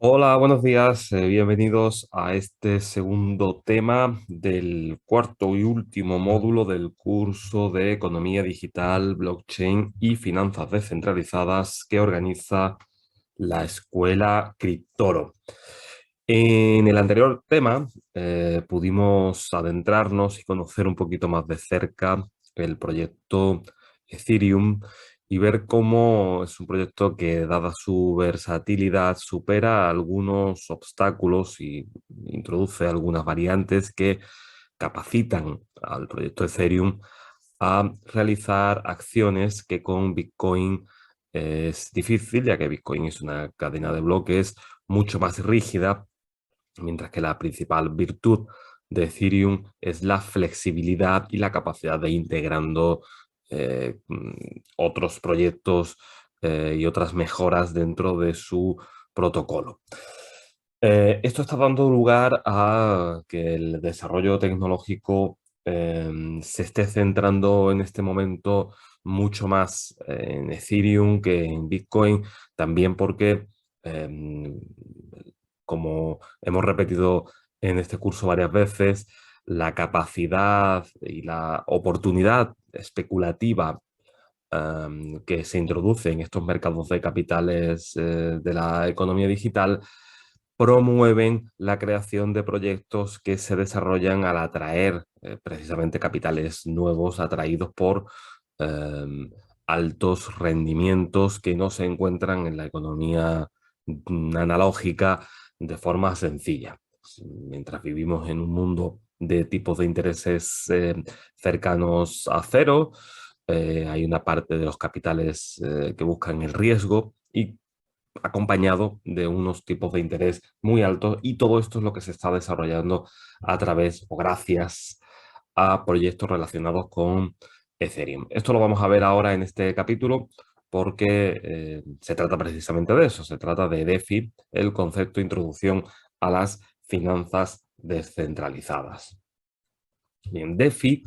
Hola, buenos días. Bienvenidos a este segundo tema del cuarto y último módulo del curso de Economía Digital, Blockchain y Finanzas Descentralizadas que organiza la Escuela Criptoro. En el anterior tema pudimos adentrarnos y conocer un poquito más de cerca el proyecto Ethereum y ver cómo es un proyecto que, dada su versatilidad, supera algunos obstáculos y introduce algunas variantes que capacitan al proyecto Ethereum a realizar acciones que con Bitcoin es difícil, ya que Bitcoin es una cadena de bloques mucho más rígida, mientras que la principal virtud de Ethereum es la flexibilidad y la capacidad de integrando otros proyectos y otras mejoras dentro de su protocolo. Esto está dando lugar a que el desarrollo tecnológico se esté centrando en este momento mucho más en Ethereum que en Bitcoin, también porque, em, como hemos repetido en este curso varias veces, la capacidad y la oportunidad especulativa que se introduce en estos mercados de capitales de la economía digital promueven la creación de proyectos que se desarrollan al atraer precisamente capitales nuevos atraídos por eh, altos rendimientos que no se encuentran en la economía analógica de forma sencilla. Mientras vivimos en un mundo de tipos de intereses cercanos a cero, hay una parte de los capitales que buscan el riesgo y acompañado de unos tipos de interés muy altos, y todo esto es lo que se está desarrollando a través o gracias a proyectos relacionados con Ethereum. Esto lo vamos a ver ahora en este capítulo porque se trata precisamente de eso, se trata de DeFi, el concepto de introducción a las finanzas descentralizadas. Bien, DeFi,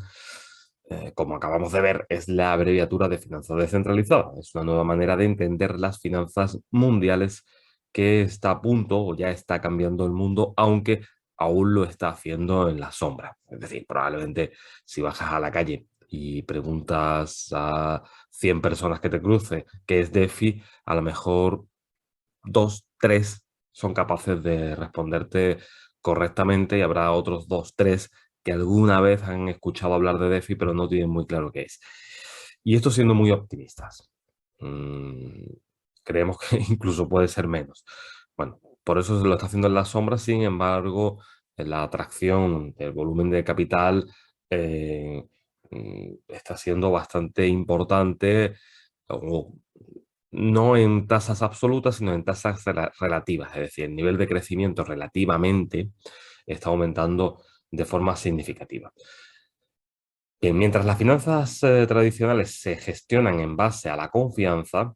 como acabamos de ver, es la abreviatura de finanzas descentralizadas. Es una nueva manera de entender las finanzas mundiales que está a punto o ya está cambiando el mundo, aunque aún lo está haciendo en la sombra. Es decir, probablemente si bajas a la calle y preguntas a 100 personas que te cruce qué es DeFi, a lo mejor dos, tres son capaces de responderte correctamente, y habrá otros dos, tres que alguna vez han escuchado hablar de DeFi pero no tienen muy claro qué es. Y esto siendo muy optimistas. Mm, creemos que incluso puede ser menos. Bueno, por eso se lo está haciendo en la sombra. Sin embargo, la atracción del volumen de capital eh, está siendo bastante importante, o no en tasas absolutas, sino en tasas relativas. Es decir, el nivel de crecimiento relativamente está aumentando de forma significativa. Bien, mientras las finanzas tradicionales se gestionan en base a la confianza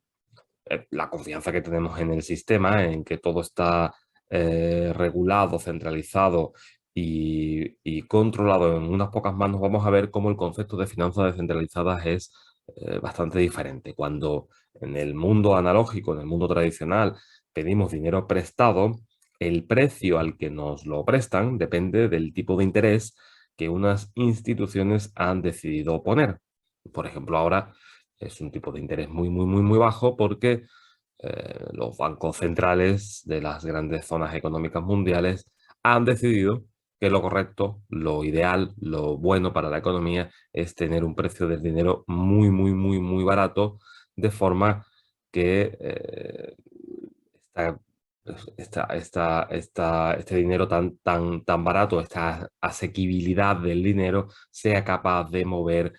que tenemos en el sistema, en que todo está regulado, centralizado y controlado en unas pocas manos, vamos a ver cómo el concepto de finanzas descentralizadas es bastante diferente. Cuando en el mundo analógico, en el mundo tradicional, pedimos dinero prestado, el precio al que nos lo prestan depende del tipo de interés que unas instituciones han decidido poner. Por ejemplo, ahora es un tipo de interés muy, muy, muy, muy bajo porque los bancos centrales de las grandes zonas económicas mundiales han decidido que lo correcto, lo ideal, lo bueno para la economía es tener un precio del dinero muy, muy, muy, muy barato, de forma que este dinero tan barato, esta asequibilidad del dinero, sea capaz de mover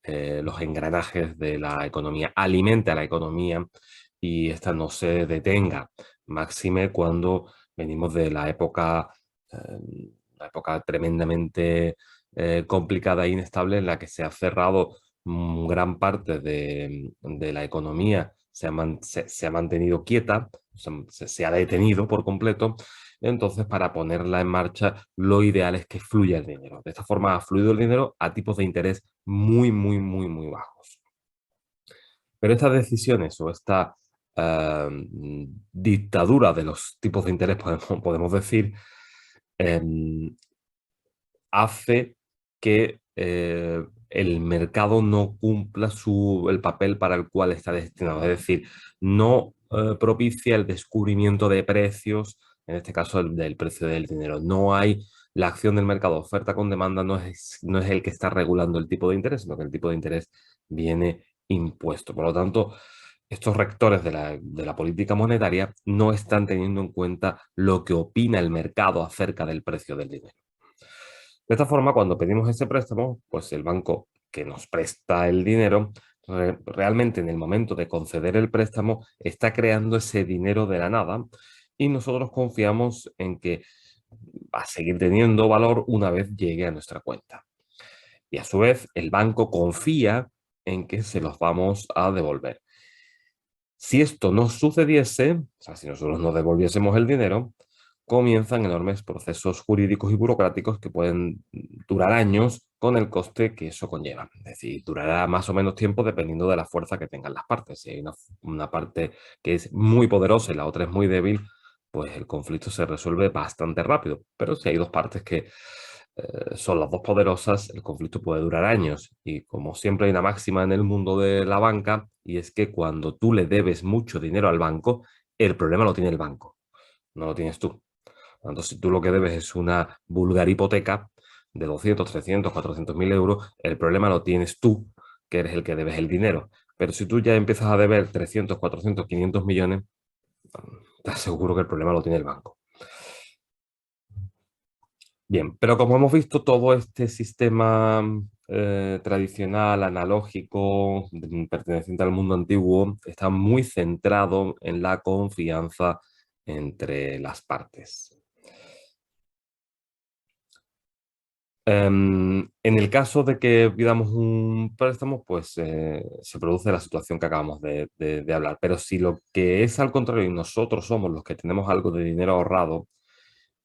los engranajes de la economía, alimente a la economía y esta no se detenga. Máxime cuando venimos de la época tremendamente complicada e inestable en la que se ha cerrado gran parte de la economía, se ha mantenido quieta, se ha detenido por completo. Entonces, para ponerla en marcha, lo ideal es que fluya el dinero. De esta forma ha fluido el dinero a tipos de interés muy, muy, muy, muy bajos. Pero estas decisiones o esta dictadura de los tipos de interés, podemos decir, hace que el mercado no cumpla el papel para el cual está destinado. Es decir, no propicia el descubrimiento de precios, en este caso del precio del dinero. No hay la acción del mercado, oferta con demanda, no es el que está regulando el tipo de interés, sino que el tipo de interés viene impuesto. Por lo tanto, estos rectores de la política monetaria no están teniendo en cuenta lo que opina el mercado acerca del precio del dinero. De esta forma, cuando pedimos ese préstamo, pues el banco que nos presta el dinero, realmente en el momento de conceder el préstamo, está creando ese dinero de la nada y nosotros confiamos en que va a seguir teniendo valor una vez llegue a nuestra cuenta. Y a su vez, el banco confía en que se los vamos a devolver. Si esto no sucediese, o sea, si nosotros no devolviésemos el dinero, comienzan enormes procesos jurídicos y burocráticos que pueden durar años con el coste que eso conlleva. Es decir, durará más o menos tiempo dependiendo de la fuerza que tengan las partes. Si hay una parte que es muy poderosa y la otra es muy débil, pues el conflicto se resuelve bastante rápido. Pero si hay dos partes que son las dos poderosas, el conflicto puede durar años. Y como siempre hay una máxima en el mundo de la banca, y es que cuando tú le debes mucho dinero al banco, el problema lo tiene el banco, no lo tienes tú. Entonces, si tú lo que debes es una vulgar hipoteca de 200, 300, 400 mil euros, el problema lo tienes tú, que eres el que debes el dinero. Pero si tú ya empiezas a deber 300, 400, 500 millones, te aseguro que el problema lo tiene el banco. Bien, pero como hemos visto, todo este sistema tradicional, analógico, perteneciente al mundo antiguo, está muy centrado en la confianza entre las partes. En el caso de que pidamos un préstamo, pues se produce la situación que acabamos de hablar. Pero si lo que es al contrario y nosotros somos los que tenemos algo de dinero ahorrado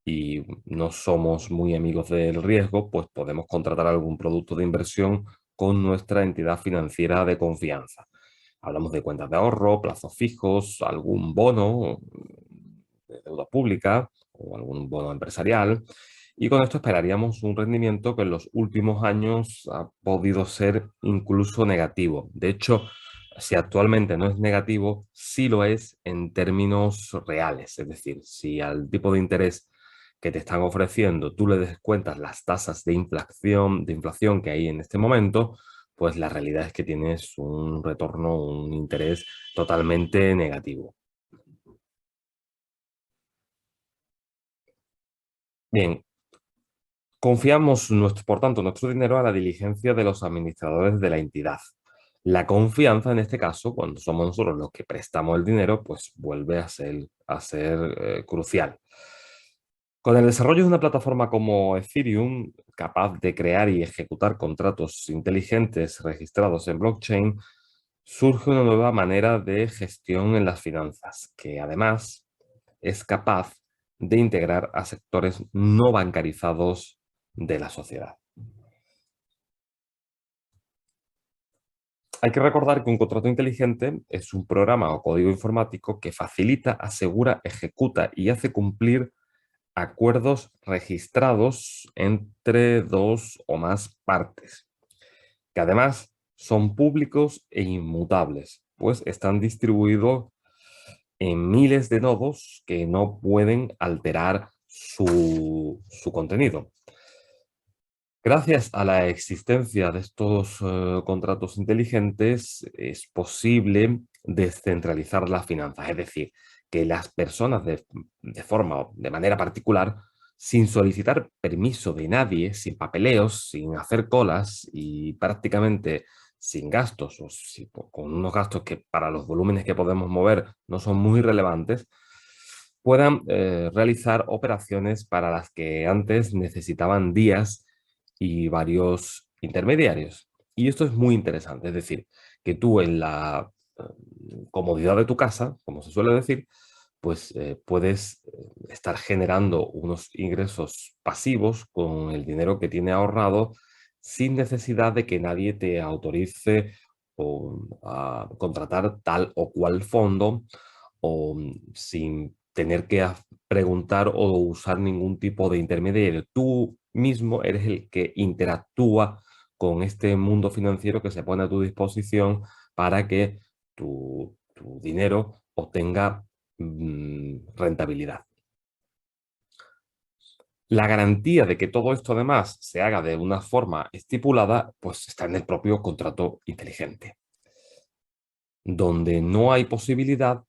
y no somos muy amigos del riesgo, pues podemos contratar algún producto de inversión con nuestra entidad financiera de confianza. Hablamos de cuentas de ahorro, plazos fijos, algún bono de deuda pública o algún bono empresarial. Y con esto esperaríamos un rendimiento que en los últimos años ha podido ser incluso negativo. De hecho, si actualmente no es negativo, sí lo es en términos reales. Es decir, si al tipo de interés que te están ofreciendo tú le descuentas las tasas de inflación que hay en este momento, pues la realidad es que tienes un retorno, un interés totalmente negativo. Bien, confiamos, por tanto, nuestro dinero a la diligencia de los administradores de la entidad. La confianza, en este caso, cuando somos nosotros los que prestamos el dinero, pues vuelve a ser crucial. Con el desarrollo de una plataforma como Ethereum, capaz de crear y ejecutar contratos inteligentes registrados en blockchain, surge una nueva manera de gestión en las finanzas, que además es capaz de integrar a sectores no bancarizados de la sociedad. Hay que recordar que un contrato inteligente es un programa o código informático que facilita, asegura, ejecuta y hace cumplir acuerdos registrados entre dos o más partes, que además son públicos e inmutables, pues están distribuidos en miles de nodos que no pueden alterar su contenido. Gracias a la existencia de estos contratos inteligentes es posible descentralizar las finanzas, es decir, que las personas de manera particular, sin solicitar permiso de nadie, sin papeleos, sin hacer colas y prácticamente sin gastos, con unos gastos que para los volúmenes que podemos mover no son muy relevantes, puedan realizar operaciones para las que antes necesitaban días y varios intermediarios. Y esto es muy interesante, es decir, que tú en la comodidad de tu casa, como se suele decir, pues puedes estar generando unos ingresos pasivos con el dinero que tiene ahorrado sin necesidad de que nadie te autorice a contratar tal o cual fondo o sin tener que preguntar o usar ningún tipo de intermediario. Tú mismo eres el que interactúa con este mundo financiero que se pone a tu disposición para que tu dinero obtenga rentabilidad. La garantía de que todo esto además se haga de una forma estipulada, pues está en el propio contrato inteligente, donde no hay posibilidad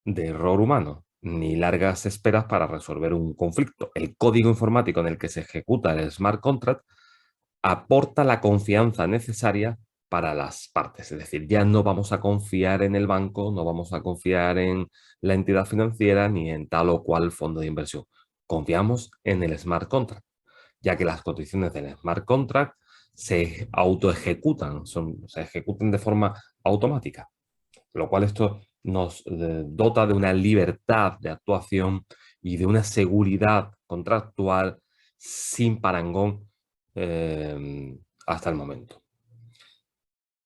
de error humano, ni largas esperas para resolver un conflicto. El código informático en el que se ejecuta el smart contract aporta la confianza necesaria para las partes. Es decir, ya no vamos a confiar en el banco, no vamos a confiar en la entidad financiera ni en tal o cual fondo de inversión. Confiamos en el smart contract, ya que las condiciones del smart contract se autoejecutan, se ejecutan de forma automática, lo cual esto nos dota de una libertad de actuación y de una seguridad contractual sin parangón hasta el momento.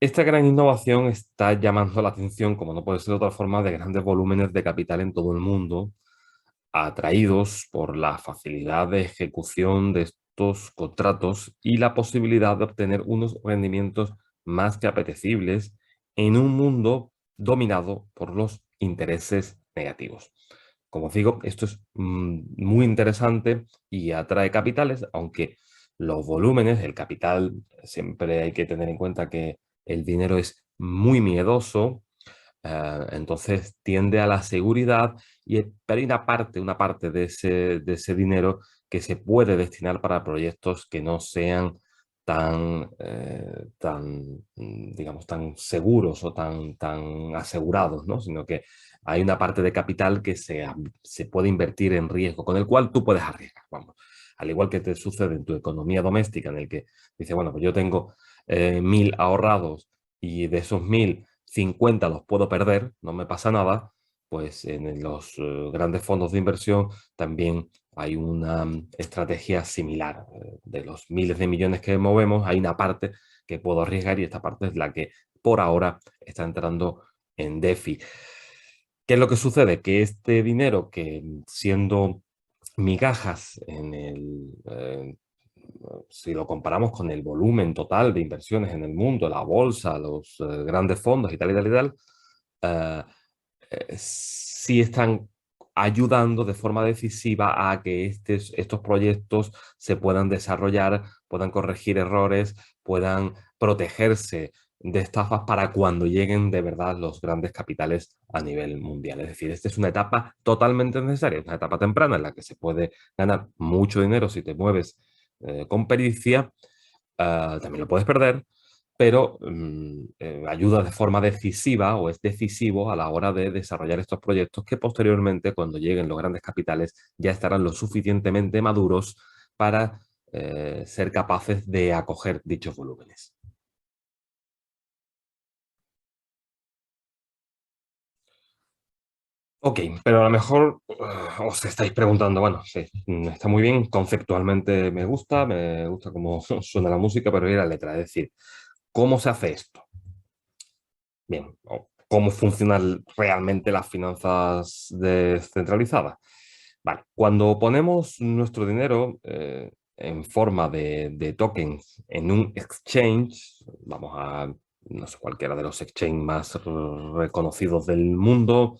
Esta gran innovación está llamando la atención, como no puede ser de otra forma, de grandes volúmenes de capital en todo el mundo, atraídos por la facilidad de ejecución de estos contratos y la posibilidad de obtener unos rendimientos más que apetecibles en un mundo dominado por los intereses negativos. Como os digo, esto es muy interesante y atrae capitales, aunque los volúmenes, el capital, siempre hay que tener en cuenta que el dinero es muy miedoso, entonces tiende a la seguridad, pero hay una parte de ese dinero que se puede destinar para proyectos que no sean digamos, tan seguros o tan asegurados, ¿no? Sino que hay una parte de capital que se puede invertir en riesgo, con el cual tú puedes arriesgar, vamos. Al igual que te sucede en tu economía doméstica, en el que dice, bueno, pues yo tengo 1.000 ahorrados y de esos 1.000, 50 los puedo perder, no me pasa nada, pues en los grandes fondos de inversión también hay una estrategia similar. De los miles de millones que movemos, hay una parte que puedo arriesgar y esta parte es la que por ahora está entrando en DeFi. ¿Qué es lo que sucede? Que este dinero que siendo migajas si lo comparamos con el volumen total de inversiones en el mundo, la bolsa, los grandes fondos y tal y tal y tal, eh, sí están ayudando de forma decisiva a que estos proyectos se puedan desarrollar, puedan corregir errores, puedan protegerse de estafas para cuando lleguen de verdad los grandes capitales a nivel mundial. Es decir, esta es una etapa totalmente necesaria, es una etapa temprana en la que se puede ganar mucho dinero si te mueves con pericia, también lo puedes perder, pero ayuda de forma decisiva o es decisivo a la hora de desarrollar estos proyectos que posteriormente, cuando lleguen los grandes capitales, ya estarán lo suficientemente maduros para ser capaces de acoger dichos volúmenes. Ok, pero a lo mejor os estáis preguntando, bueno, sí, está muy bien, conceptualmente me gusta cómo suena la música, pero ¿y la letra? Es decir, ¿cómo se hace esto? Bien, o cómo funcionan realmente las finanzas descentralizadas. Vale, cuando ponemos nuestro dinero en forma de tokens en un exchange, vamos a, no sé, cualquiera de los exchanges más reconocidos del mundo,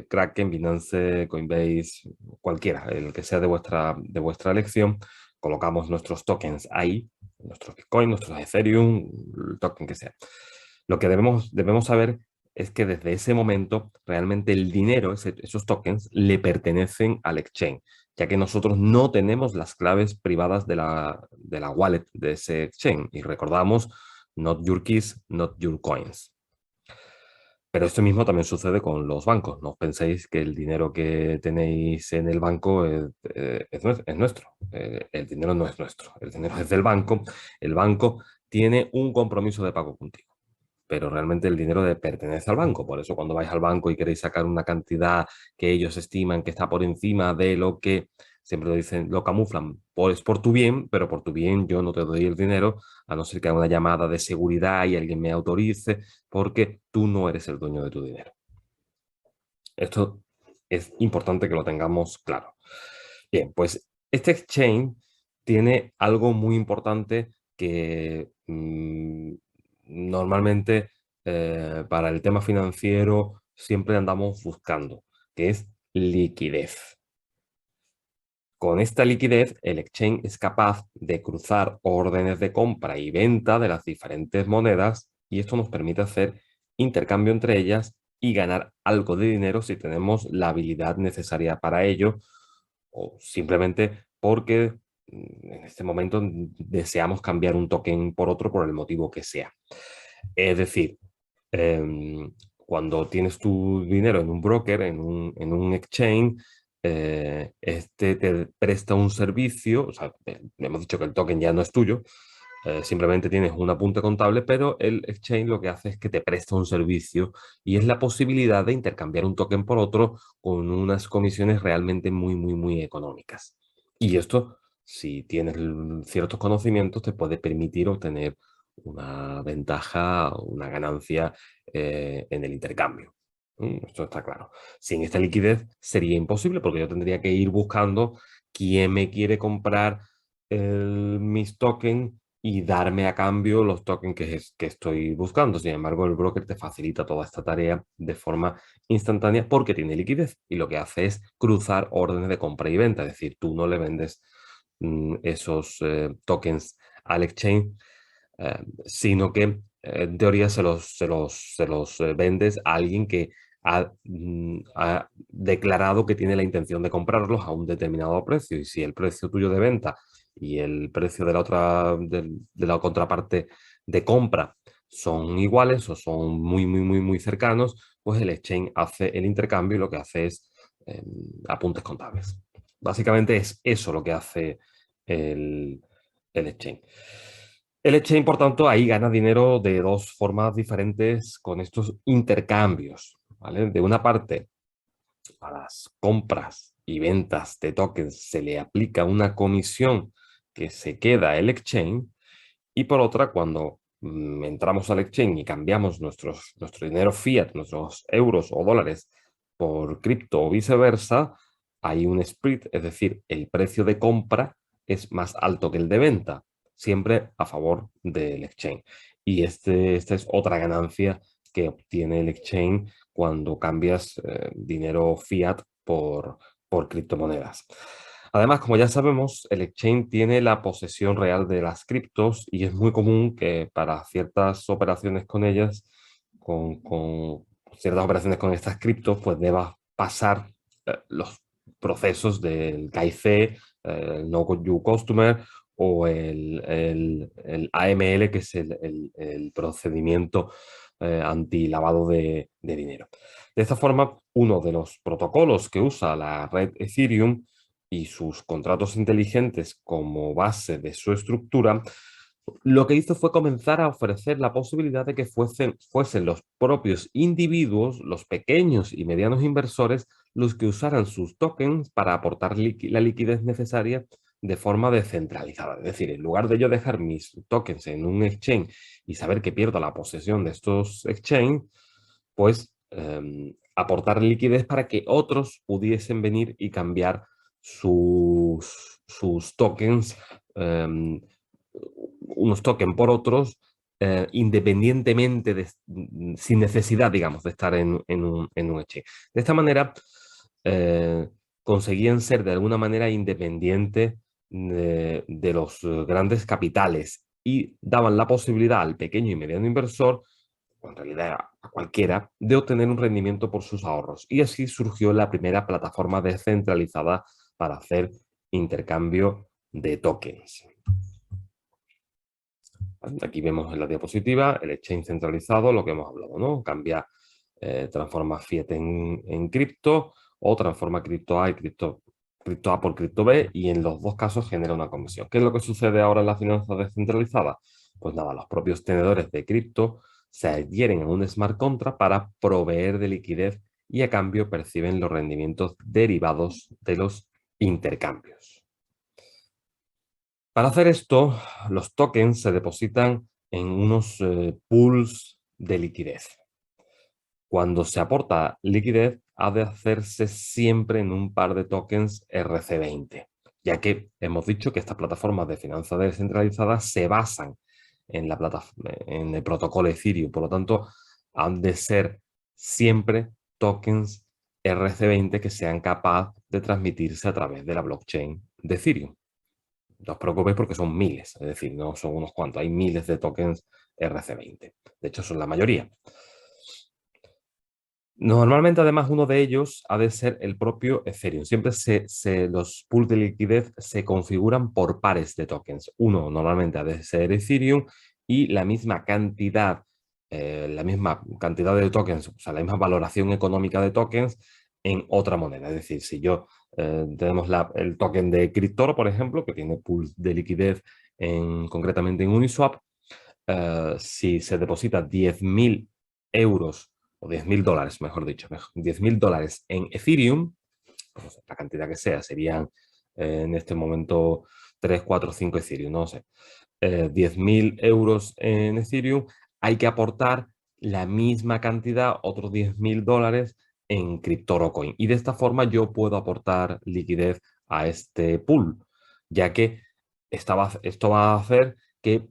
Kraken, Binance, Coinbase, cualquiera, el que sea de vuestra elección, colocamos nuestros tokens ahí, nuestros Bitcoin, nuestros Ethereum, el token que sea. Lo que debemos saber es que desde ese momento realmente el dinero, esos tokens, le pertenecen al exchange, ya que nosotros no tenemos las claves privadas de la wallet de ese exchange. Y recordamos, not your keys, not your coins. Pero esto mismo también sucede con los bancos. No penséis que el dinero que tenéis en el banco es nuestro. El dinero no es nuestro. El dinero es del banco. El banco tiene un compromiso de pago contigo, pero realmente el dinero le pertenece al banco. Por eso cuando vais al banco y queréis sacar una cantidad que ellos estiman que está por encima de lo que, siempre lo dicen, lo camuflan, es por tu bien, pero por tu bien yo no te doy el dinero, a no ser que haga una llamada de seguridad y alguien me autorice, porque tú no eres el dueño de tu dinero. Esto es importante que lo tengamos claro. Bien, pues este exchange tiene algo muy importante que normalmente para el tema financiero siempre andamos buscando, que es liquidez. Con esta liquidez, el exchange es capaz de cruzar órdenes de compra y venta de las diferentes monedas y esto nos permite hacer intercambio entre ellas y ganar algo de dinero si tenemos la habilidad necesaria para ello o simplemente porque en este momento deseamos cambiar un token por otro por el motivo que sea. Es decir, cuando tienes tu dinero en un broker, en un exchange, este te presta un servicio, o sea, hemos dicho que el token ya no es tuyo, simplemente tienes un apunte contable, pero el exchange lo que hace es que te presta un servicio y es la posibilidad de intercambiar un token por otro con unas comisiones realmente muy, muy, muy económicas. Y esto, si tienes ciertos conocimientos, te puede permitir obtener una ventaja, una ganancia en el intercambio. Esto está claro. Sin esta liquidez sería imposible porque yo tendría que ir buscando quién me quiere comprar mis tokens y darme a cambio los tokens que estoy buscando. Sin embargo, el broker te facilita toda esta tarea de forma instantánea porque tiene liquidez y lo que hace es cruzar órdenes de compra y venta. Es decir, tú no le vendes esos tokens al exchange, sino que en teoría se los vendes a alguien que ha declarado que tiene la intención de comprarlos a un determinado precio. Y si el precio tuyo de venta y el precio de la otra, de la contraparte de compra son iguales o son muy, muy, muy, muy cercanos, pues el exchange hace el intercambio y lo que hace es eh, apuntes contables. Básicamente es eso lo que hace el, el exchange. El exchange, por tanto, ahí gana dinero de dos formas diferentes con estos intercambios, ¿vale? De una parte, a las compras y ventas de tokens se le aplica una comisión que se queda el exchange y por otra, cuando entramos al exchange y cambiamos nuestro dinero fiat, nuestros euros o dólares por cripto o viceversa, hay un split, es decir, el precio de compra es más alto que el de venta, siempre a favor del exchange. Y esta es otra ganancia que obtiene el exchange cuando cambias dinero fiat por criptomonedas. Además, como ya sabemos, el exchange tiene la posesión real de las criptos y es muy común que para ciertas operaciones con ellas, con ciertas operaciones con estas criptos, pues debas pasar los procesos del KYC, el No You Customer o el AML, que es el procedimiento anti-lavado de dinero. De esta forma, uno de los protocolos que usa la red Ethereum y sus contratos inteligentes como base de su estructura, lo que hizo fue comenzar a ofrecer la posibilidad de que fuesen los propios individuos, los pequeños y medianos inversores, los que usaran sus tokens para aportar la liquidez necesaria de forma descentralizada. Es decir, en lugar de yo dejar mis tokens en un exchange y saber que pierdo la posesión de estos exchanges, pues aportar liquidez para que otros pudiesen venir y cambiar sus tokens, unos tokens por otros, independientemente, sin necesidad, digamos, de estar en un exchange. De esta manera, eh, conseguían ser de alguna manera independientes de los grandes capitales y daban la posibilidad al pequeño y mediano inversor, o en realidad a cualquiera, de obtener un rendimiento por sus ahorros. Y así surgió la primera plataforma descentralizada para hacer intercambio de tokens. Aquí vemos en la diapositiva el exchange centralizado, lo que hemos hablado, ¿no? Cambia, transforma fiat en cripto o transforma cripto A y cripto A por cripto B y en los dos casos genera una comisión. ¿Qué es lo que sucede ahora en la finanza descentralizada? Pues nada, los propios tenedores de cripto se adhieren a un smart contract para proveer de liquidez y a cambio perciben los rendimientos derivados de los intercambios. Para hacer esto, los tokens se depositan en unos pools de liquidez. Cuando se aporta liquidez, ha de hacerse siempre en un par de tokens RC20, ya que hemos dicho que estas plataformas de finanzas descentralizadas se basan en el protocolo Ethereum, por lo tanto, han de ser siempre tokens RC20 que sean capaces de transmitirse a través de la blockchain de Ethereum. No os preocupéis porque son miles, es decir, no son unos cuantos, hay miles de tokens RC20. De hecho, son la mayoría. Normalmente, además, uno de ellos ha de ser el propio Ethereum. Siempre los pools de liquidez se configuran por pares de tokens. Uno normalmente ha de ser Ethereum y la misma cantidad de tokens, o sea, la misma valoración económica de tokens en otra moneda. Es decir, si tenemos el token de Cryptoro, por ejemplo, que tiene pools de liquidez concretamente en Uniswap, si se deposita 10.000 euros o 10.000 dólares, mejor dicho, 10.000 dólares en Ethereum, pues la cantidad que sea, serían en este momento 3 4 5 Ethereum, no sé, 10.000 euros en Ethereum, hay que aportar la misma cantidad, otros 10.000 dólares en CryptoRocoin. Y de esta forma yo puedo aportar liquidez a este pool, ya que esto va a hacer que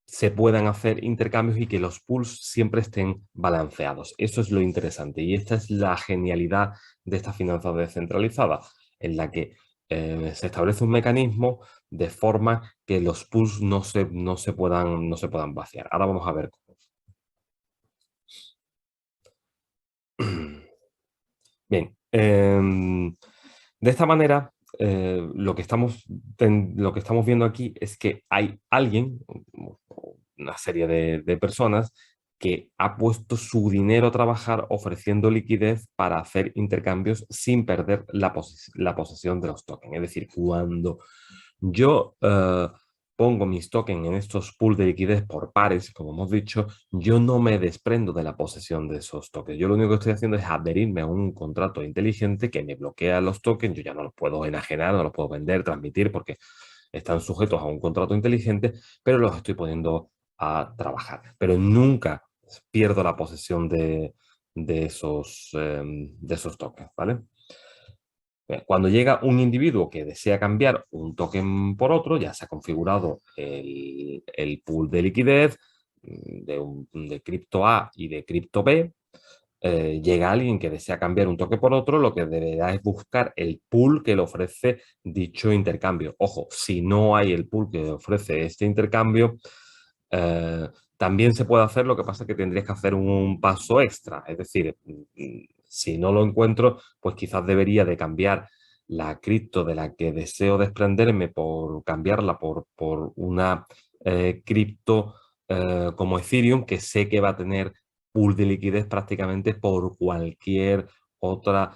se puedan hacer intercambios y que los pools siempre estén balanceados. Eso es lo interesante y esta es la genialidad de esta finanzas descentralizada, en la que se establece un mecanismo de forma que los pools no se puedan vaciar. Ahora vamos a ver cómo. Bien, de esta manera, lo que estamos viendo aquí es que hay alguien, una serie de personas, que ha puesto su dinero a trabajar ofreciendo liquidez para hacer intercambios sin perder la posesión de los tokens. Es decir, cuando yo pongo mis tokens en estos pools de liquidez por pares, como hemos dicho, yo no me desprendo de la posesión de esos tokens. Yo lo único que estoy haciendo es adherirme a un contrato inteligente que me bloquea los tokens. Yo ya no los puedo enajenar, no los puedo vender, transmitir, porque están sujetos a un contrato inteligente, pero los estoy poniendo a trabajar. Pero nunca pierdo la posesión de esos tokens, ¿vale? Cuando llega un individuo que desea cambiar un token por otro, ya se ha configurado el pool de liquidez de cripto A y de cripto B. Llega alguien que desea cambiar un token por otro, lo que deberá es buscar el pool que le ofrece dicho intercambio. Ojo, si no hay el pool que ofrece este intercambio, también se puede hacer, lo que pasa es que tendrías que hacer un paso extra. Es decir, si no lo encuentro, pues quizás debería de cambiar la cripto de la que deseo desprenderme por cambiarla por una cripto como Ethereum, que sé que va a tener pool de liquidez prácticamente por cualquier otra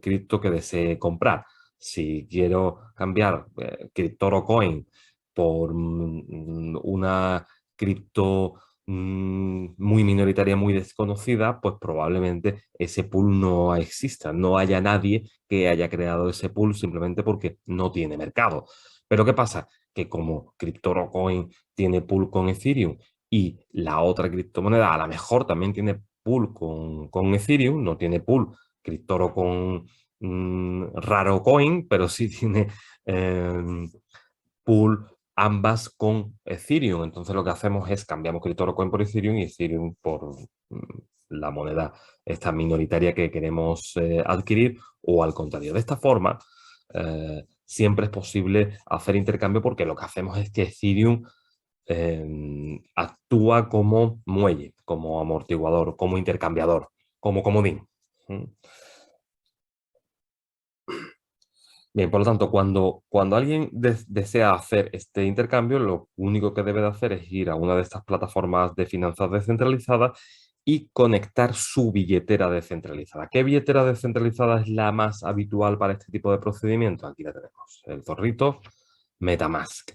cripto que desee comprar. Si quiero cambiar CryptoRocoin por una cripto muy minoritaria, muy desconocida, pues probablemente ese pool no exista, no haya nadie que haya creado ese pool simplemente porque no tiene mercado. Pero ¿qué pasa? Que como CryptoRocoin tiene pool con Ethereum y la otra criptomoneda a lo mejor también tiene pool con Ethereum, no tiene pool CryptoRo con RaroCoin, pero sí tiene pool ambas con Ethereum. Entonces lo que hacemos es cambiamos CryptoRocoin por Ethereum y Ethereum por la moneda esta minoritaria que queremos adquirir, o al contrario. De esta forma, siempre es posible hacer intercambio porque lo que hacemos es que Ethereum actúa como muelle, como amortiguador, como intercambiador, como comodín. ¿Mm? Bien, por lo tanto, cuando alguien desea hacer este intercambio, lo único que debe de hacer es ir a una de estas plataformas de finanzas descentralizadas y conectar su billetera descentralizada. ¿Qué billetera descentralizada es la más habitual para este tipo de procedimientos? Aquí la tenemos, el zorrito MetaMask.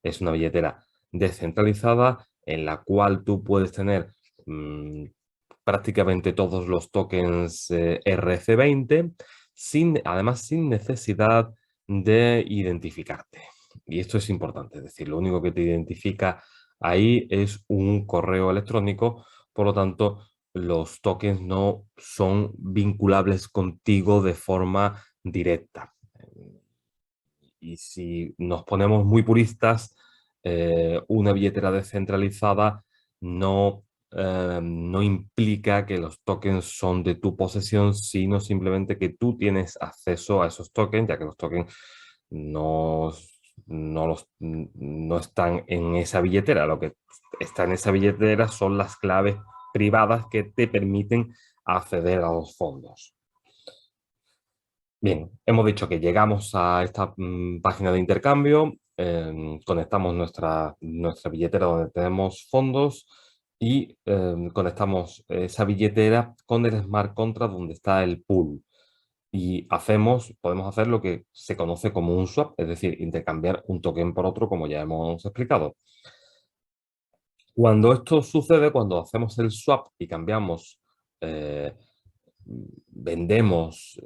Es una billetera descentralizada en la cual tú puedes tener mm, prácticamente todos los tokens RC20 además sin necesidad de identificarte. Y esto es importante, es decir, lo único que te identifica ahí es un correo electrónico, por lo tanto, los tokens no son vinculables contigo de forma directa. Y si nos ponemos muy puristas, una billetera descentralizada no implica que los tokens son de tu posesión, sino simplemente que tú tienes acceso a esos tokens, ya que los tokens no, no están en esa billetera. Lo que está en esa billetera son las claves privadas que te permiten acceder a los fondos. Bien, hemos dicho que llegamos a esta página de intercambio, conectamos nuestra billetera donde tenemos fondos y conectamos esa billetera con el smart contract donde está el pool. Y podemos hacer lo que se conoce como un swap, es decir, intercambiar un token por otro, como ya hemos explicado. Cuando esto sucede, cuando hacemos el swap y cambiamos, vendemos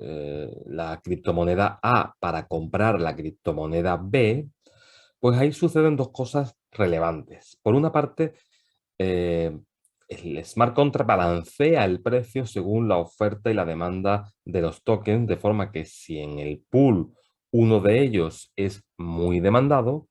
la criptomoneda A para comprar la criptomoneda B, pues ahí suceden dos cosas relevantes. Por una parte, eh, el smart contract balancea el precio según la oferta y la demanda de los tokens, de forma que si en el pool uno de ellos es muy demandado,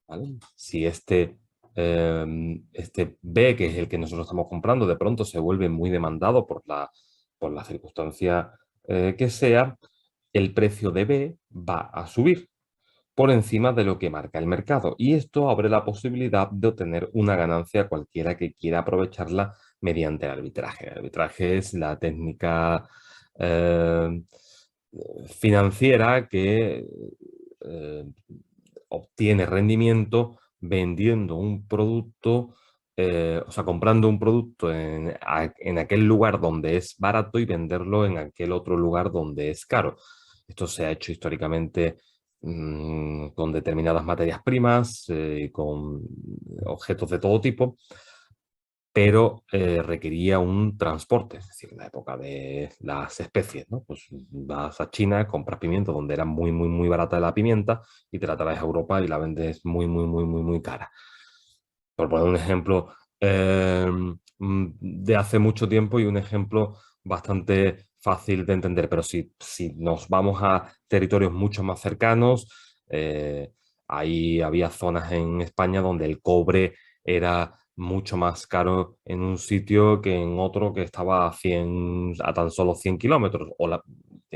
¿vale? Si este B, que es el que nosotros estamos comprando, de pronto se vuelve muy demandado por la circunstancia que sea, el precio de B va a subir por encima de lo que marca el mercado. Y esto abre la posibilidad de obtener una ganancia a cualquiera que quiera aprovecharla mediante el arbitraje. El arbitraje es la técnica eh, financiera que eh, obtiene rendimiento vendiendo un producto, o sea, comprando un producto en aquel lugar donde es barato y venderlo en aquel otro lugar donde es caro. Esto se ha hecho históricamente con determinadas materias primas, con objetos de todo tipo, pero requería un transporte, es decir, en la época de las especies, ¿no? Pues vas a China, compras pimiento donde era muy, muy, muy barata la pimienta y te la traes a Europa y la vendes muy, muy, muy, muy, muy cara. Por poner un ejemplo de hace mucho tiempo y un ejemplo bastante fácil de entender, pero si nos vamos a territorios mucho más cercanos, ahí había zonas en España donde el cobre era mucho más caro en un sitio que en otro que estaba a tan solo 100 kilómetros.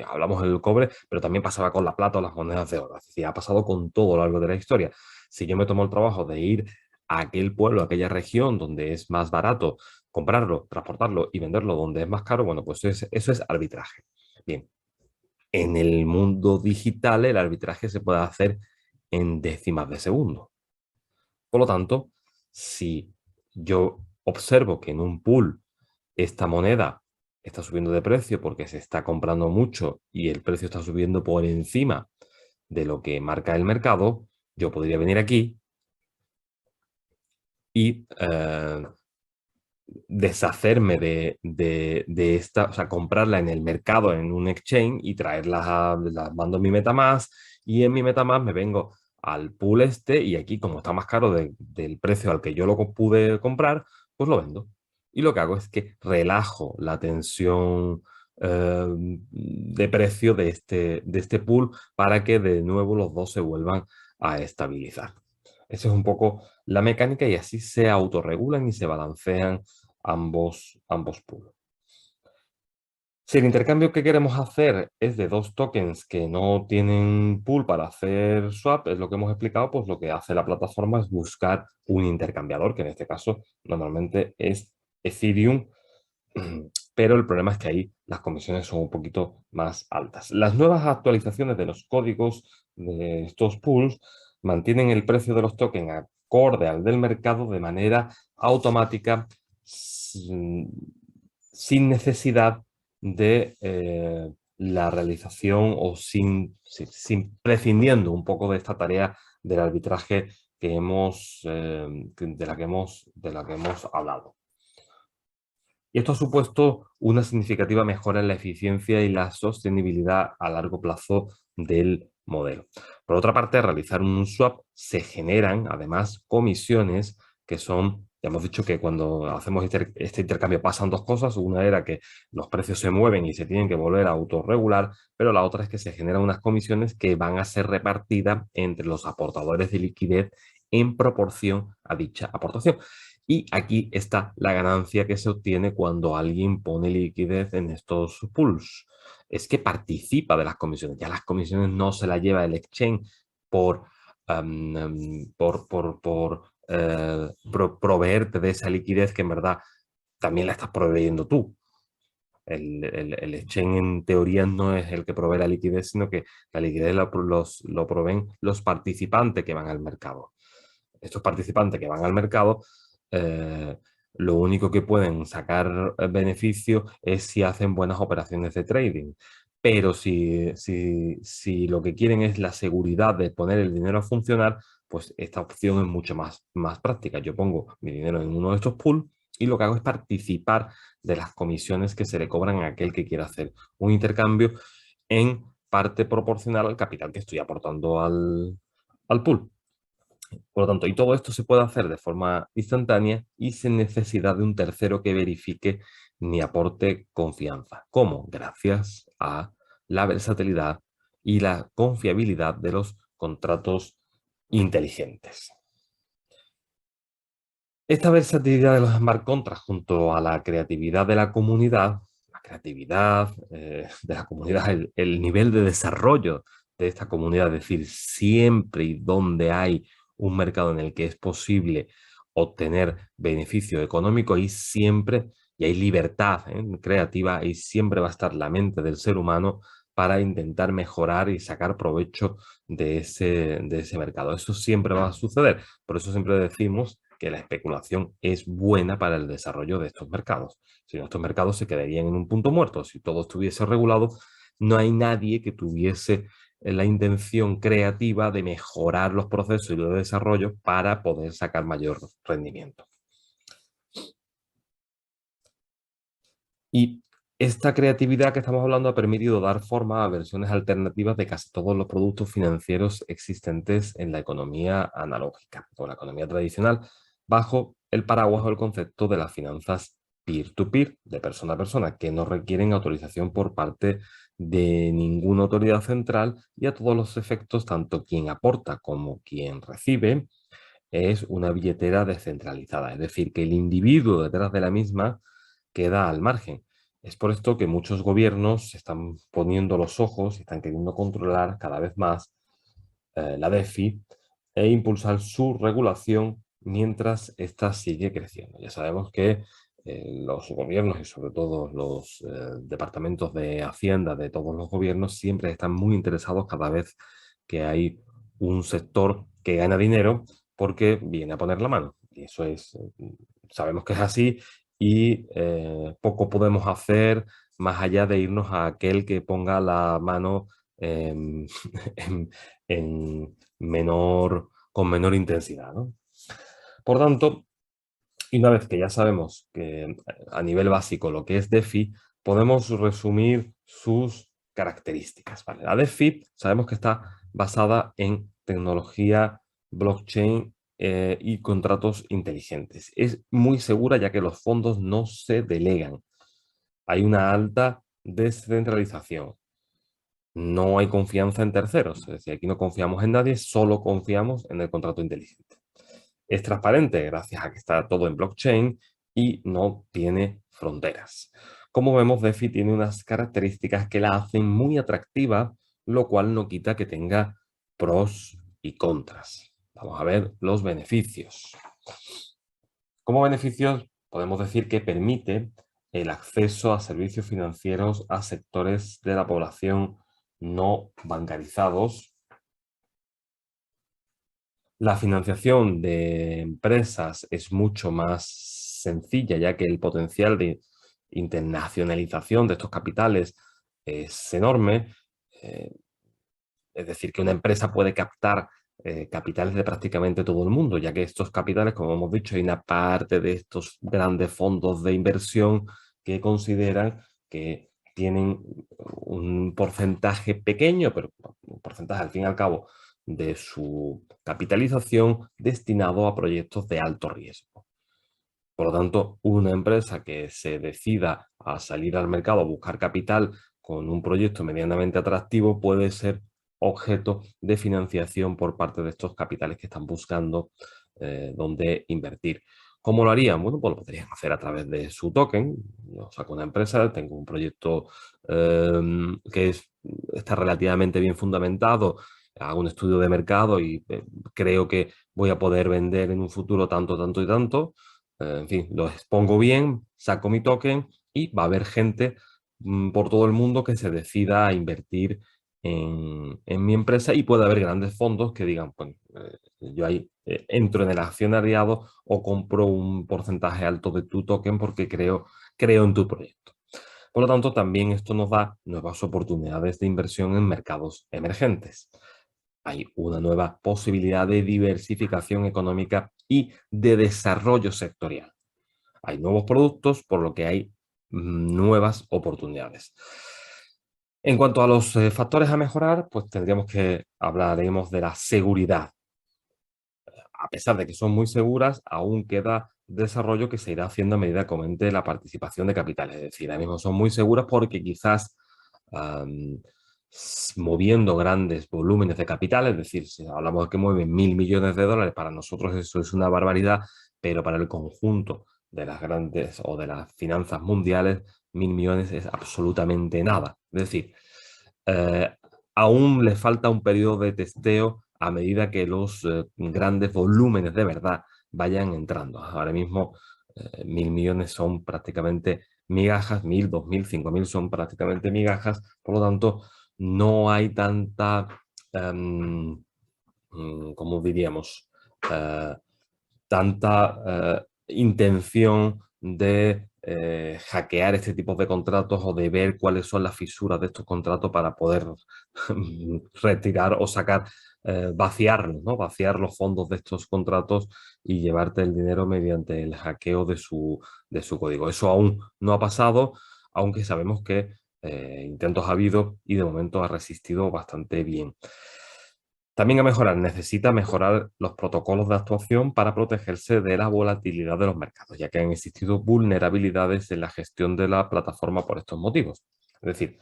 Hablamos del cobre, pero también pasaba con la plata o las monedas de oro. Es decir, ha pasado con todo a lo largo de la historia. Si yo me tomo el trabajo de ir a aquel pueblo, a aquella región donde es más barato comprarlo, transportarlo y venderlo donde es más caro, bueno, pues eso es arbitraje. Bien, en el mundo digital el arbitraje se puede hacer en décimas de segundo. Por lo tanto, si yo observo que en un pool esta moneda está subiendo de precio porque se está comprando mucho y el precio está subiendo por encima de lo que marca el mercado, yo podría venir aquí y deshacerme de esta, o sea, comprarla en el mercado, en un exchange y las mando en mi MetaMask y en mi MetaMask me vengo al pool este y aquí como está más caro del precio al que yo lo pude comprar, pues lo vendo. Y lo que hago es que relajo la tensión de precio de este pool para que de nuevo los dos se vuelvan a estabilizar. Esa es un poco la mecánica y así se autorregulan y se balancean ambos pools. Si el intercambio que queremos hacer es de dos tokens que no tienen pool para hacer swap, es lo que hemos explicado, pues lo que hace la plataforma es buscar un intercambiador, que en este caso normalmente es Ethereum, pero el problema es que ahí las comisiones son un poquito más altas. Las nuevas actualizaciones de los códigos de estos pools mantienen el precio de los tokens acorde al del mercado de manera automática sin necesidad de la realización o sin prescindiendo un poco de esta tarea del arbitraje de la que hemos hablado. Y esto ha supuesto una significativa mejora en la eficiencia y la sostenibilidad a largo plazo del modelo. Por otra parte, al realizar un swap se generan además comisiones que son Ya hemos dicho que cuando hacemos este intercambio pasan dos cosas. Una era que los precios se mueven y se tienen que volver a autorregular, pero la otra es que se generan unas comisiones que van a ser repartidas entre los aportadores de liquidez en proporción a dicha aportación. Y aquí está la ganancia que se obtiene cuando alguien pone liquidez en estos pools. Es que participa de las comisiones. Ya las comisiones no se las lleva el exchange por, proveerte de esa liquidez que en verdad también la estás proveyendo tú. El exchange en teoría no es el que provee la liquidez, sino que la liquidez lo proveen los participantes que van al mercado. Estos participantes que van al mercado, eh, lo único que pueden sacar beneficio es si hacen buenas operaciones de trading. Pero si lo que quieren es la seguridad de poner el dinero a funcionar, pues esta opción es mucho más práctica. Yo pongo mi dinero en uno de estos pools y lo que hago es participar de las comisiones que se le cobran a aquel que quiera hacer un intercambio en parte proporcional al capital que estoy aportando al pool. Por lo tanto, y todo esto se puede hacer de forma instantánea y sin necesidad de un tercero que verifique ni aporte confianza. ¿Cómo? Gracias a la versatilidad y la confiabilidad de los contratos inteligentes. Esta versatilidad de los smart contracts junto a la creatividad de la comunidad, de la comunidad, el nivel de desarrollo de esta comunidad, es decir, siempre y donde hay un mercado en el que es posible obtener beneficio económico y siempre, y hay libertad creativa, y siempre va a estar la mente del ser humano para intentar mejorar y sacar provecho de ese mercado. Eso siempre va a suceder. Por eso siempre decimos que la especulación es buena para el desarrollo de estos mercados. Si no, estos mercados se quedarían en un punto muerto. Si todo estuviese regulado, no hay nadie que tuviese la intención creativa de mejorar los procesos y los desarrollos para poder sacar mayor rendimiento. Y esta creatividad que estamos hablando ha permitido dar forma a versiones alternativas de casi todos los productos financieros existentes en la economía analógica o la economía tradicional, bajo el paraguas o el concepto de las finanzas peer-to-peer, de persona a persona, que no requieren autorización por parte de ninguna autoridad central y a todos los efectos, tanto quien aporta como quien recibe, es una billetera descentralizada, es decir, que el individuo detrás de la misma queda al margen. Es por esto que muchos gobiernos se están poniendo los ojos y están queriendo controlar cada vez más la DeFi e impulsar su regulación mientras ésta sigue creciendo. Ya sabemos que los gobiernos y sobre todo los departamentos de Hacienda de todos los gobiernos siempre están muy interesados cada vez que hay un sector que gana dinero porque viene a poner la mano. Y eso es, sabemos que es así y poco podemos hacer más allá de irnos a aquel que ponga la mano en, con menor intensidad, ¿no? Por tanto, y una vez que ya sabemos que a nivel básico lo que es DeFi, podemos resumir sus características, ¿vale? La DeFi sabemos que está basada en tecnología blockchain y contratos inteligentes. Es muy segura ya que los fondos no se delegan. Hay una alta descentralización. No hay confianza en terceros, es decir, aquí no confiamos en nadie, solo confiamos en el contrato inteligente. Es transparente gracias a que está todo en blockchain y no tiene fronteras. Como vemos, DeFi tiene unas características que la hacen muy atractiva, lo cual no quita que tenga pros y contras. Vamos a ver los beneficios. Como beneficios, podemos decir que permite el acceso a servicios financieros a sectores de la población no bancarizados. La financiación de empresas es mucho más sencilla, ya que el potencial de internacionalización de estos capitales es enorme. Eh, es decir, que una empresa puede captar capitales de prácticamente todo el mundo, ya que estos capitales, como hemos dicho, hay una parte de estos grandes fondos de inversión que consideran que tienen un porcentaje pequeño, pero un porcentaje al fin y al cabo de su capitalización destinado a proyectos de alto riesgo. Por lo tanto, una empresa que se decida a salir al mercado a buscar capital con un proyecto medianamente atractivo puede ser objeto de financiación por parte de estos capitales que están buscando dónde invertir. ¿Cómo lo harían? Bueno, pues lo podrían hacer a través de su token. Yo saco una empresa, tengo un proyecto está relativamente bien fundamentado, hago un estudio de mercado y creo que voy a poder vender en un futuro tanto, tanto y tanto. En fin, lo expongo bien, saco mi token y va a haber gente por todo el mundo que se decida a invertir en mi empresa y puede haber grandes fondos que digan, pues yo ahí entro en el accionariado o compro un porcentaje alto de tu token porque creo en tu proyecto. Por lo tanto, también esto nos da nuevas oportunidades de inversión en mercados emergentes. Hay una nueva posibilidad de diversificación económica y de desarrollo sectorial. Hay nuevos productos, por lo que hay nuevas oportunidades. En cuanto a los factores a mejorar, pues hablaremos de la seguridad. A pesar de que son muy seguras, aún queda desarrollo que se irá haciendo a medida que aumente la participación de capitales. Es decir, ahora mismo son muy seguras porque quizás um, moviendo grandes volúmenes de capital, es decir, si hablamos de que mueven 1.000 millones de dólares, para nosotros eso es una barbaridad, pero para el conjunto de las grandes o de las finanzas mundiales, 1.000 millones es absolutamente nada. Es decir, eh, aún le falta un periodo de testeo a medida que los grandes volúmenes de verdad vayan entrando. Ahora mismo 1.000 millones son prácticamente migajas, 1.000, 2.000, 5.000 son prácticamente migajas, por lo tanto no hay tanta, ¿cómo diríamos? Eh, Tanta intención de hackear este tipo de contratos o de ver cuáles son las fisuras de estos contratos para poder retirar o sacar, vaciarlos, ¿no? Vaciar los fondos de estos contratos y llevarte el dinero mediante el hackeo de su código. Eso aún no ha pasado, aunque sabemos que intentos ha habido y de momento ha resistido bastante bien. También necesita mejorar los protocolos de actuación para protegerse de la volatilidad de los mercados, ya que han existido vulnerabilidades en la gestión de la plataforma por estos motivos. Es decir,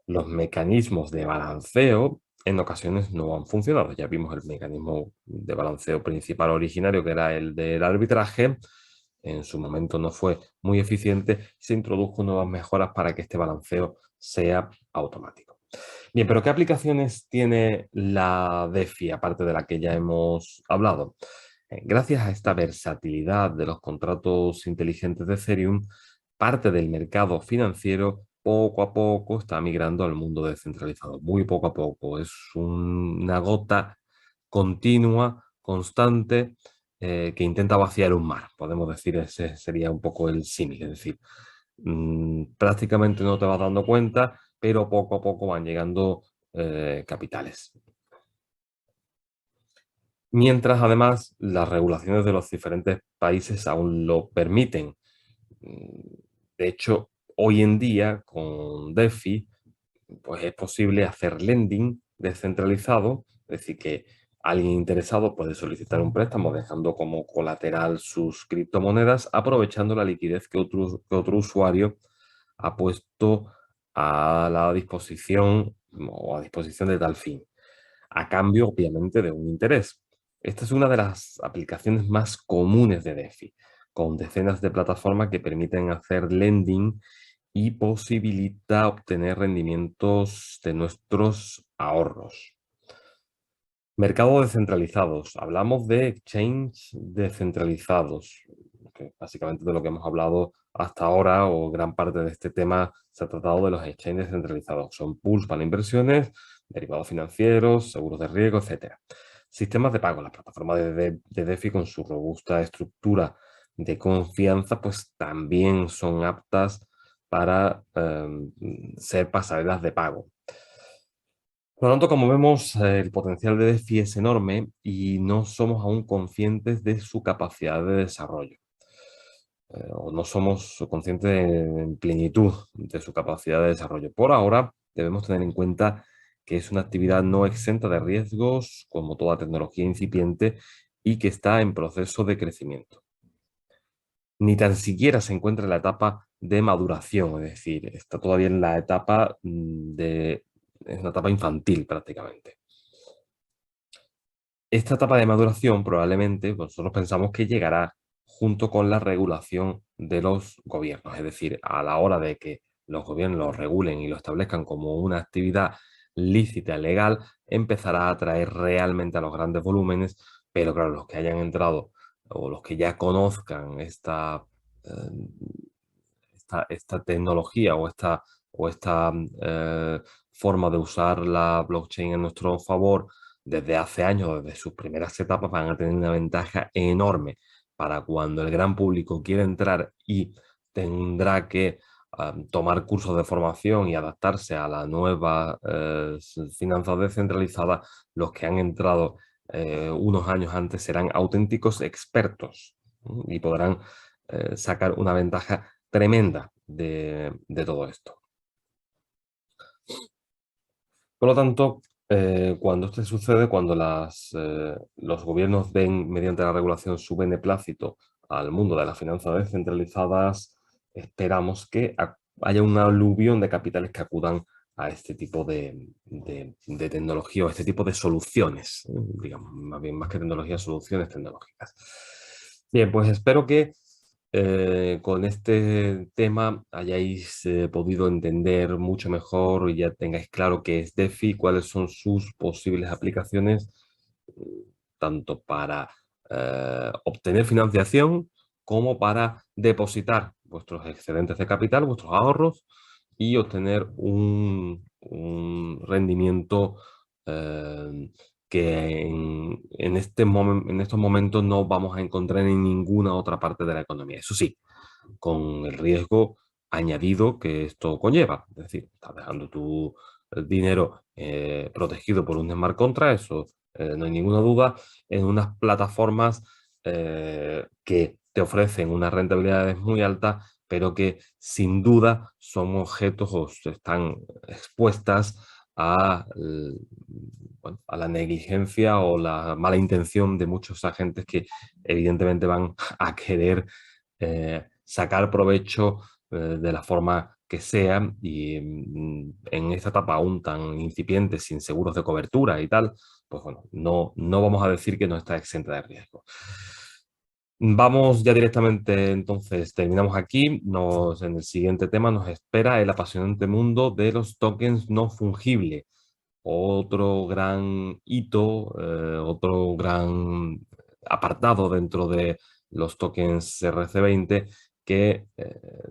los mecanismos de balanceo en ocasiones no han funcionado. Ya vimos el mecanismo de balanceo principal originario, que era el del arbitraje. En su momento no fue muy eficiente. Se introdujo nuevas mejoras para que este balanceo sea automático. Bien, pero ¿qué aplicaciones tiene la DeFi, aparte de la que ya hemos hablado? Gracias a esta versatilidad de los contratos inteligentes de Ethereum, parte del mercado financiero poco a poco está migrando al mundo descentralizado, muy poco a poco. Es una gota continua, constante, que intenta vaciar un mar. Podemos decir, ese sería un poco el símil, es decir, prácticamente no te vas dando cuenta, pero poco a poco van llegando capitales. Mientras además las regulaciones de los diferentes países aún lo permiten. De hecho, hoy en día con DeFi, pues es posible hacer lending descentralizado, es decir, que alguien interesado puede solicitar un préstamo dejando como colateral sus criptomonedas, aprovechando la liquidez que otro usuario ha puesto a la disposición o a disposición de tal fin, a cambio, obviamente, de un interés. Esta es una de las aplicaciones más comunes de DeFi, con decenas de plataformas que permiten hacer lending y posibilita obtener rendimientos de nuestros ahorros. Mercados descentralizados. Hablamos de exchange descentralizados, que básicamente de lo que hemos hablado hasta ahora o gran parte de este tema se ha tratado de los exchanges descentralizados. Son pools para inversiones, derivados financieros, seguros de riesgo, etcétera. Sistemas de pago. Las plataformas de DeFi con su robusta estructura de confianza pues también son aptas para ser pasarelas de pago. Por lo tanto, como vemos, el potencial de DeFi es enorme y no somos aún conscientes de su capacidad de desarrollo. O no somos conscientes en plenitud de su capacidad de desarrollo. Por ahora, debemos tener en cuenta que es una actividad no exenta de riesgos, como toda tecnología incipiente, y que está en proceso de crecimiento. ni tan siquiera se encuentra en la etapa de maduración, es decir, está todavía en la etapa es una etapa infantil prácticamente. Esta etapa de maduración probablemente pues, nosotros pensamos que llegará junto con la regulación de los gobiernos, es decir, a la hora de que los gobiernos lo regulen y lo establezcan como una actividad lícita, legal, empezará a atraer realmente a los grandes volúmenes, pero claro, los que hayan entrado o los que ya conozcan eh, esta tecnología o esta forma de usar la blockchain en nuestro favor desde hace años, desde sus primeras etapas, van a tener una ventaja enorme para cuando el gran público quiera entrar y tendrá que tomar cursos de formación y adaptarse a la nueva finanzas descentralizadas, los que han entrado unos años antes serán auténticos expertos, y podrán sacar una ventaja tremenda de todo esto. Por lo tanto, cuando esto sucede, cuando los gobiernos den mediante la regulación su beneplácito al mundo de las finanzas descentralizadas, esperamos que haya una aluvión de capitales que acudan a este tipo de tecnología o este tipo de soluciones, digamos, más bien más que tecnología, soluciones tecnológicas. Bien, pues espero que con este tema hayáis podido entender mucho mejor y ya tengáis claro qué es DeFi, cuáles son sus posibles aplicaciones, tanto para obtener financiación como para depositar vuestros excedentes de capital, vuestros ahorros y obtener un rendimiento que en estos momentos no vamos a encontrar en ninguna otra parte de la economía. Eso sí, con el riesgo añadido que esto conlleva. Es decir, estás dejando tu dinero protegido por un smart contract, eso no hay ninguna duda, en unas plataformas que te ofrecen unas rentabilidades muy altas, pero que sin duda son objetos o están expuestas bueno, a la negligencia o la mala intención de muchos agentes que evidentemente van a querer sacar provecho de la forma que sea y en esta etapa aún tan incipiente, sin seguros de cobertura y tal, pues bueno, no vamos a decir que no está exenta de riesgo. Vamos ya directamente, entonces, terminamos aquí. En el siguiente tema nos espera el apasionante mundo de los tokens no fungibles. Otro gran hito, otro gran apartado dentro de los tokens RC20 que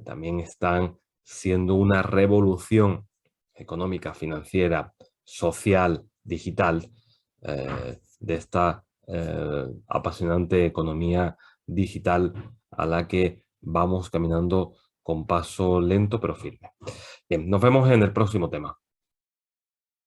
también están siendo una revolución económica, financiera, social, digital de esta apasionante economía digital a la que vamos caminando con paso lento pero firme. Bien, nos vemos en el próximo tema.